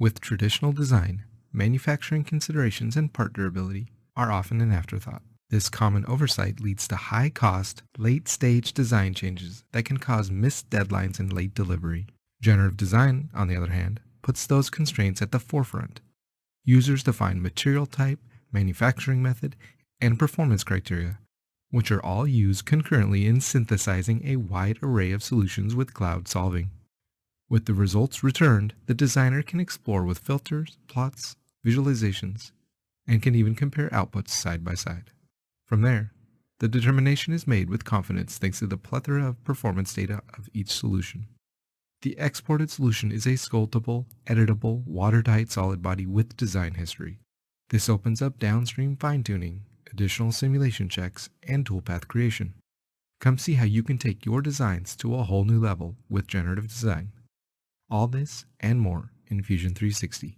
With traditional design, manufacturing considerations and part durability are often an afterthought. This common oversight leads to high-cost, late-stage design changes that can cause missed deadlines and late delivery. Generative design, on the other hand, puts those constraints at the forefront. Users define material type, manufacturing method, and performance criteria, which are all used concurrently in synthesizing a wide array of solutions with cloud solving. With the results returned, the designer can explore with filters, plots, visualizations, and can even compare outputs side by side. From there, the determination is made with confidence thanks to the plethora of performance data of each solution. The exported solution is a sculptable, editable, watertight solid body with design history. This opens up downstream fine-tuning, additional simulation checks, and toolpath creation. Come see how you can take your designs to a whole new level with generative design. All this and more in Fusion 360.